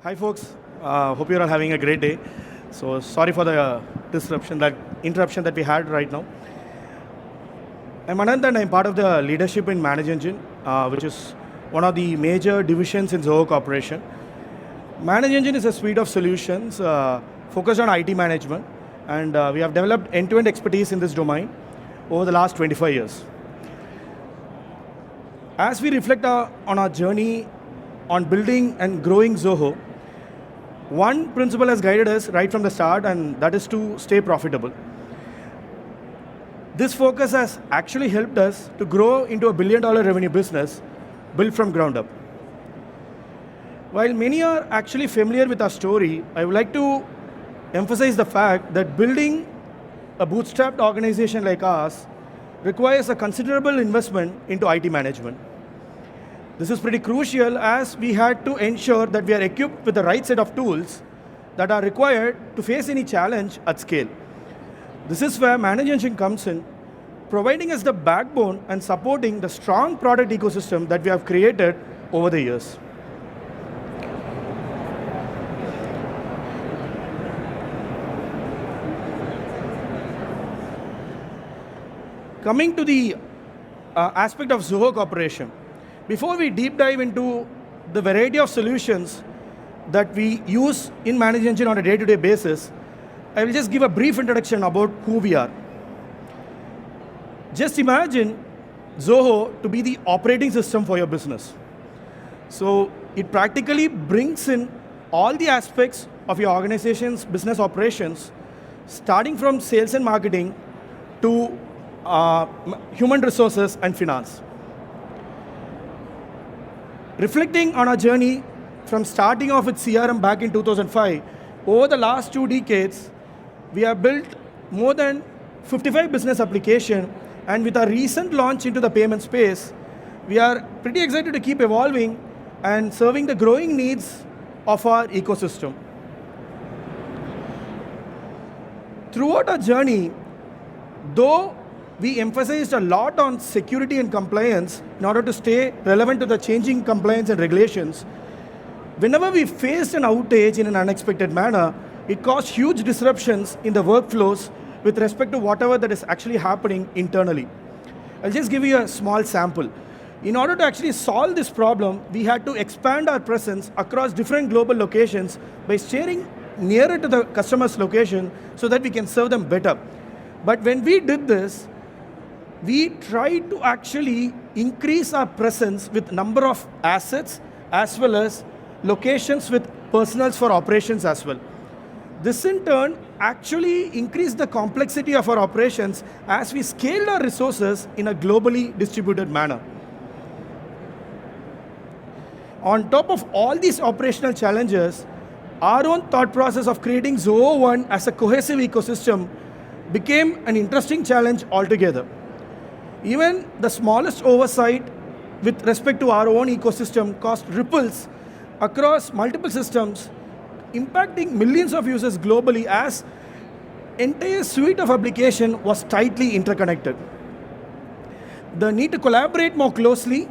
Hi folks, hope you're all having a great day. So sorry for the interruption that we had right now. I'm Anand and I'm part of the leadership in ManageEngine, which is one of the major divisions in Zoho Corporation. ManageEngine is a suite of solutions focused on IT management, and we have developed end-to-end expertise in this domain over the last 25 years. As we reflect on our journey on building and growing Zoho, one principle has guided us right from the start, and that is to stay profitable. This focus has actually helped us to grow into a billion-dollar revenue business built from ground up. While many are actually familiar with our story, I would like to emphasize the fact that building a bootstrapped organization like ours requires a considerable investment into IT management. This is pretty crucial as we had to ensure that we are equipped with the right set of tools that are required to face any challenge at scale. This is where ManageEngine comes in, providing us the backbone and supporting the strong product ecosystem that we have created over the years. Coming to the aspect of Zoho Corporation, before we deep dive into the variety of solutions that we use in ManageEngine on a day-to-day basis, I will just give a brief introduction about who we are. Just imagine Zoho to be the operating system for your business. So it practically brings in all the aspects of your organization's business operations, starting from sales and marketing to human resources and finance. Reflecting on our journey from starting off with CRM back in 2005, over the last 2 decades, we have built more than 55 business applications, and with our recent launch into the payment space, we are pretty excited to keep evolving and serving the growing needs of our ecosystem. Throughout our journey, though we emphasized a lot on security and compliance in order to stay relevant to the changing compliance and regulations, whenever we faced an outage in an unexpected manner, it caused huge disruptions in the workflows with respect to whatever that is actually happening internally. I'll just give you a small sample. In order to actually solve this problem, we had to expand our presence across different global locations by steering nearer to the customer's location so that we can serve them better. But when we did this, we tried to actually increase our presence with number of assets as well as locations with personals for operations as well. This in turn actually increased the complexity of our operations as we scaled our resources in a globally distributed manner. On top of all these operational challenges, our own thought process of creating Zoho One as a cohesive ecosystem became an interesting challenge altogether. Even the smallest oversight with respect to our own ecosystem caused ripples across multiple systems, impacting millions of users globally as entire suite of application was tightly interconnected. The need to collaborate more closely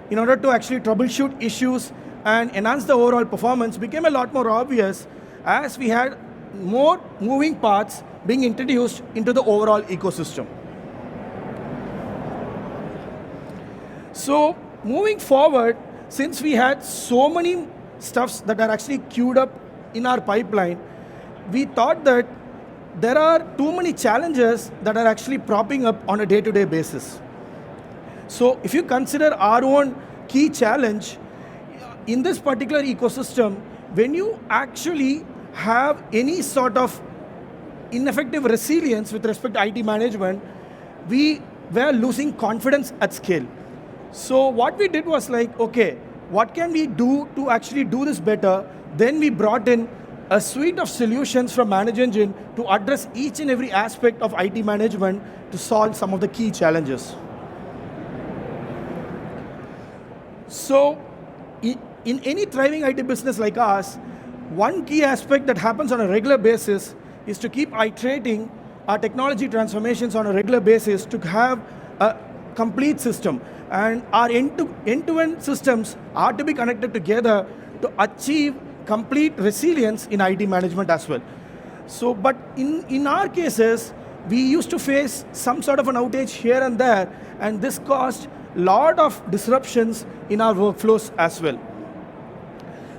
in order to actually troubleshoot issues and enhance the overall performance became a lot more obvious as we had more moving parts being introduced into the overall ecosystem. So moving forward, since we had so many stuffs that are actually queued up in our pipeline, we thought that there are too many challenges that are actually propping up on a day-to-day basis. So if you consider our own key challenge, in this particular ecosystem, when you actually have any sort of ineffective resilience with respect to IT management, we were losing confidence at scale. So what we did was like, okay, what can we do to actually do this better? Then we brought in a suite of solutions from ManageEngine to address each and every aspect of IT management to solve some of the key challenges. So in any thriving IT business like ours, one key aspect that happens on a regular basis is to keep iterating our technology transformations on a regular basis to have a complete system. And our end-to-end systems are to be connected together to achieve complete resilience in IT management as well. So, but in our cases, we used to face some sort of an outage here and there, and this caused a lot of disruptions in our workflows as well.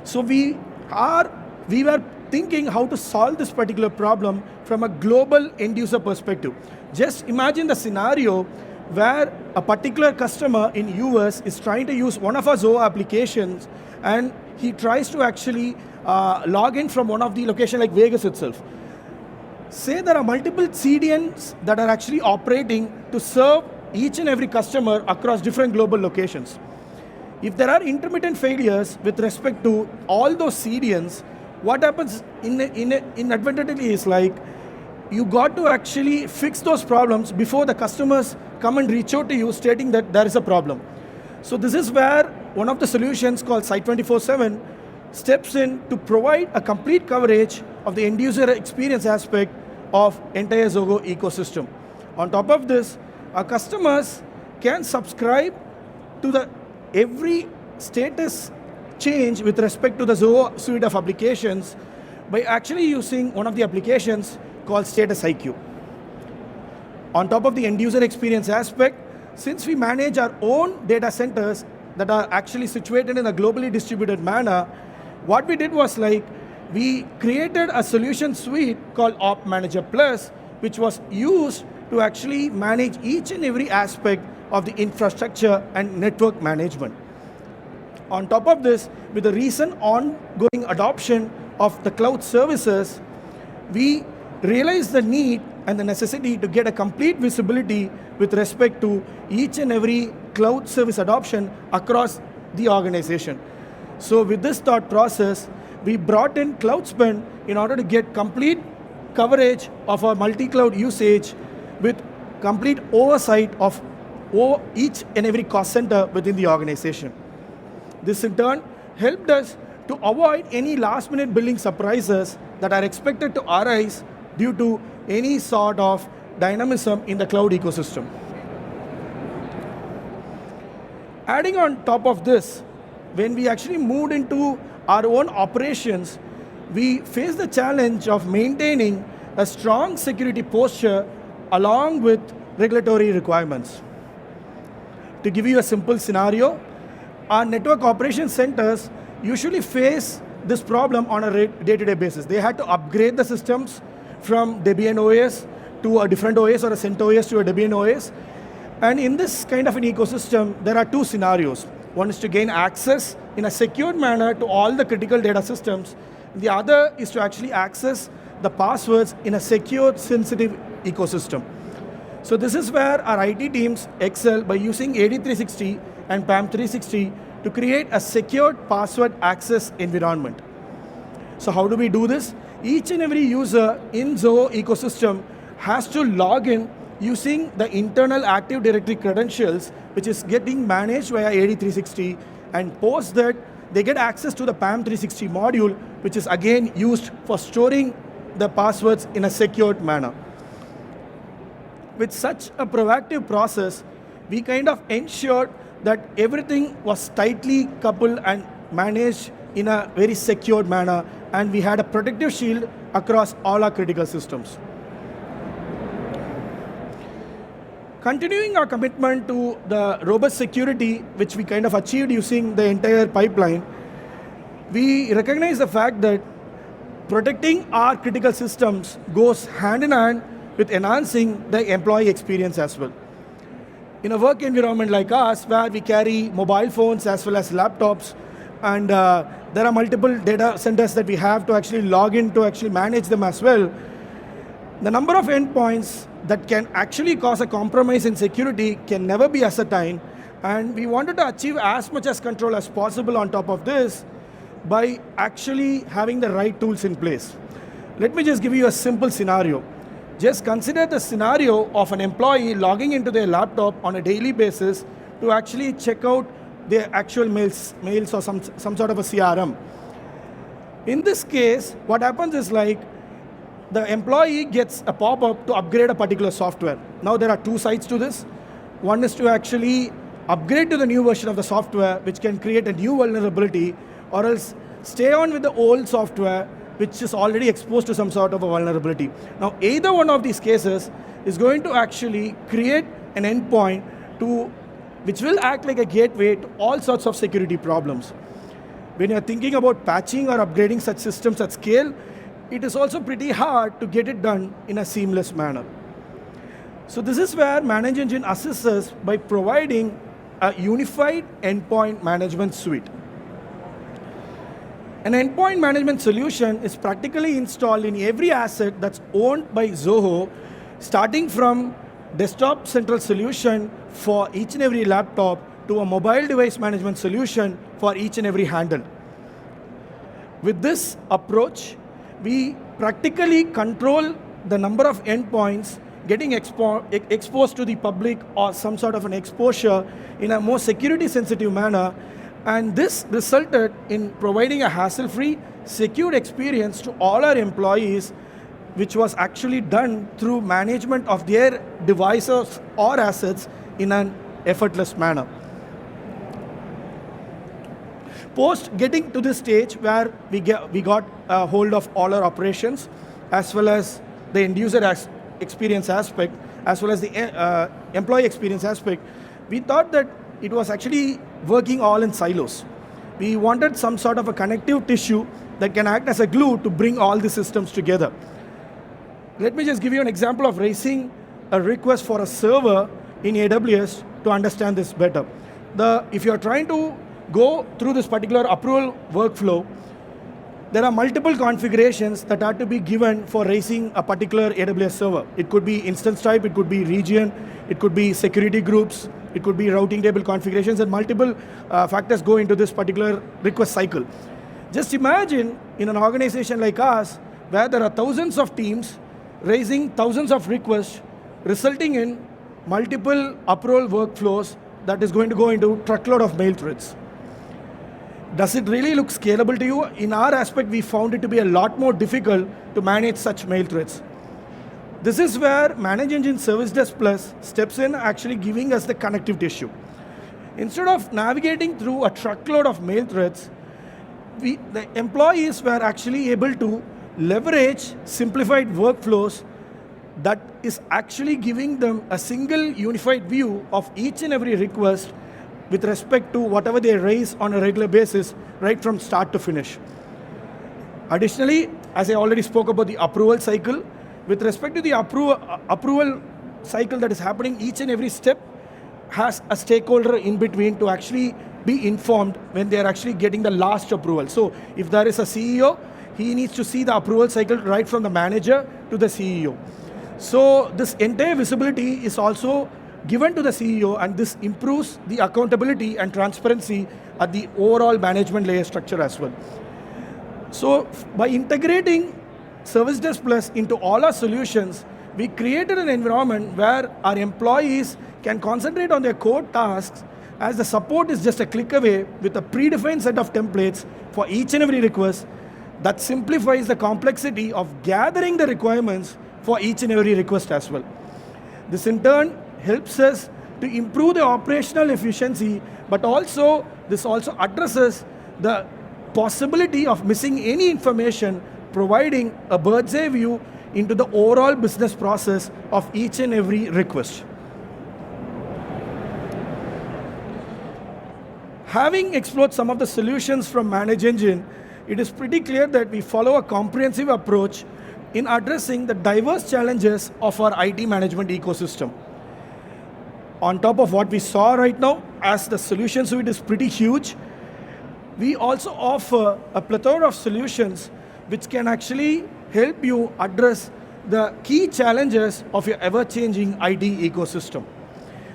So we were thinking how to solve this particular problem from a global end user perspective. Just imagine the scenario where a particular customer in US is trying to use one of our Zoho applications, and he tries to actually log in from one of the locations like Vegas itself. Say there are multiple CDNs that are actually operating to serve each and every customer across different global locations. If there are intermittent failures with respect to all those CDNs, what happens inadvertently is like, you got to actually fix those problems before the customers come and reach out to you stating that there is a problem. So this is where one of the solutions called Site 24/7 steps in to provide a complete coverage of the end user experience aspect of entire Zoho ecosystem. On top of this, our customers can subscribe to every status change with respect to the Zoho suite of applications by actually using one of the applications called Status IQ. On top of the end user experience aspect, since we manage our own data centers that are actually situated in a globally distributed manner, what we did was like, we created a solution suite called Op Manager Plus, which was used to actually manage each and every aspect of the infrastructure and network management. On top of this, with the recent ongoing adoption of the cloud services, we realized the need and the necessity to get a complete visibility with respect to each and every cloud service adoption across the organization. So with this thought process, we brought in Cloud Spend in order to get complete coverage of our multi-cloud usage with complete oversight of each and every cost center within the organization. This in turn helped us to avoid any last-minute billing surprises that are expected to arise due to any sort of dynamism in the cloud ecosystem. Adding on top of this, when we actually moved into our own operations, we faced the challenge of maintaining a strong security posture along with regulatory requirements. To give you a simple scenario, our network operations centers usually face this problem on a day-to-day basis. They had to upgrade the systems from Debian OS to a different OS or a CentOS to a Debian OS. And in this kind of an ecosystem, there are two scenarios. One is to gain access in a secured manner to all the critical data systems. The other is to actually access the passwords in a secure, sensitive ecosystem. So this is where our IT teams excel by using AD360 and PAM360 to create a secured password access environment. So how do we do this? Each and every user in Zoho ecosystem has to log in using the internal Active Directory credentials, which is getting managed via AD360, and post that, they get access to the PAM360 module, which is again used for storing the passwords in a secured manner. With such a proactive process, we kind of ensured that everything was tightly coupled and managed in a very secured manner, and we had a protective shield across all our critical systems. Continuing our commitment to the robust security, which we kind of achieved using the entire pipeline, we recognize the fact that protecting our critical systems goes hand in hand with enhancing the employee experience as well. In a work environment like us, where we carry mobile phones as well as laptops, and there are multiple data centers that we have to actually log in to actually manage them as well, the number of endpoints that can actually cause a compromise in security can never be ascertained, and we wanted to achieve as much as control as possible on top of this by actually having the right tools in place. Let me just give you a simple scenario. Just consider the scenario of an employee logging into their laptop on a daily basis to actually check out their actual mails or some sort of a CRM. In this case, what happens is like, the employee gets a pop-up to upgrade a particular software. Now there are two sides to this. One is to actually upgrade to the new version of the software, which can create a new vulnerability, or else stay on with the old software which is already exposed to some sort of a vulnerability. Now, either one of these cases is going to actually create an endpoint which will act like a gateway to all sorts of security problems. When you're thinking about patching or upgrading such systems at scale, it is also pretty hard to get it done in a seamless manner. So this is where ManageEngine assists us by providing a unified endpoint management suite. An endpoint management solution is practically installed in every asset that's owned by Zoho, starting from desktop central solution for each and every laptop to a mobile device management solution for each and every handle. With this approach, we practically control the number of endpoints getting exposed to the public or some sort of an exposure in a more security sensitive manner, and this resulted in providing a hassle-free, secure experience to all our employees, which was actually done through management of their devices or assets in an effortless manner. Post getting to this stage where we got a hold of all our operations, as well as the end user experience aspect, as well as the employee experience aspect, we thought that it was actually working all in silos. We wanted some sort of a connective tissue that can act as a glue to bring all the systems together. Let me just give you an example of raising a request for a server in AWS to understand this better. If you're trying to go through this particular approval workflow, there are multiple configurations that are to be given for raising a particular AWS server. It could be instance type, it could be region, it could be security groups, it could be routing table configurations, and multiple factors go into this particular request cycle. Just imagine in an organization like us, where there are thousands of teams raising thousands of requests, resulting in multiple approval workflows that is going to go into truckload of mail threads. Does it really look scalable to you? In our aspect, we found it to be a lot more difficult to manage such mail threads. This is where ManageEngine Service Desk Plus steps in, actually giving us the connective tissue. Instead of navigating through a truckload of mail threads, the employees were actually able to leverage simplified workflows that is actually giving them a single unified view of each and every request with respect to whatever they raise on a regular basis, right from start to finish. Additionally, as I already spoke about the approval cycle, with respect to the approval cycle that is happening, each and every step has a stakeholder in between to actually be informed when they are actually getting the last approval. So if there is a CEO, he needs to see the approval cycle right from the manager to the CEO. So this entire visibility is also given to the CEO, and this improves the accountability and transparency at the overall management layer structure as well. So by integrating Service Desk Plus into all our solutions, we created an environment where our employees can concentrate on their core tasks, as the support is just a click away with a predefined set of templates for each and every request that simplifies the complexity of gathering the requirements for each and every request as well. This in turn helps us to improve the operational efficiency, but also this also addresses the possibility of missing any information, providing a bird's eye view into the overall business process of each and every request. Having explored some of the solutions from ManageEngine, it is pretty clear that we follow a comprehensive approach in addressing the diverse challenges of our IT management ecosystem. On top of what we saw right now, as the solution suite is pretty huge, we also offer a plethora of solutions which can actually help you address the key challenges of your ever-changing IT ecosystem.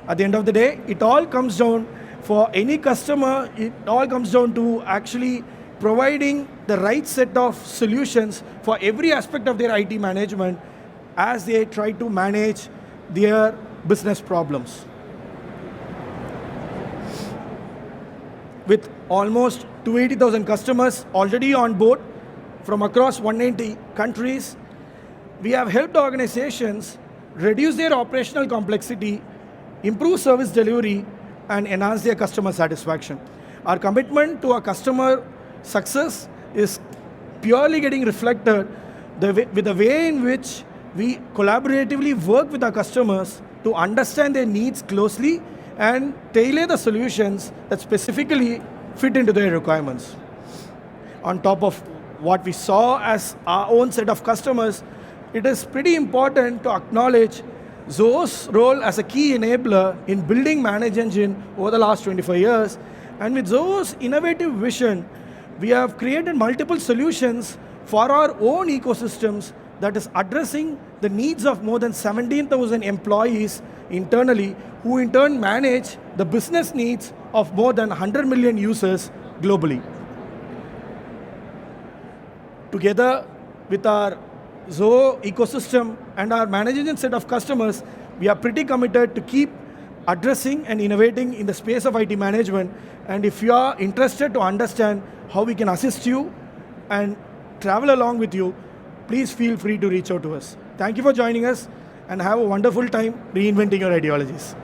At the end of the day, it all comes down, for any customer, it all comes down to actually providing the right set of solutions for every aspect of their IT management as they try to manage their business problems. With almost 280,000 customers already on board from across 190 countries, we have helped organizations reduce their operational complexity, improve service delivery, and enhance their customer satisfaction. Our commitment to our customer success is purely getting reflected with the way in which we collaboratively work with our customers to understand their needs closely and tailor the solutions that specifically fit into their requirements. On top of what we saw as our own set of customers, it is pretty important to acknowledge Zoho's role as a key enabler in building ManageEngine over the last 25 years. And with Zoho's innovative vision, we have created multiple solutions for our own ecosystems that is addressing the needs of more than 17,000 employees internally, who in turn manage the business needs of more than 100 million users globally. Together with our Zoho ecosystem and our ManageEngine set of customers, we are pretty committed to keep addressing and innovating in the space of IT management. And if you are interested to understand how we can assist you and travel along with you, please feel free to reach out to us. Thank you for joining us, and have a wonderful time reinventing your ideologies.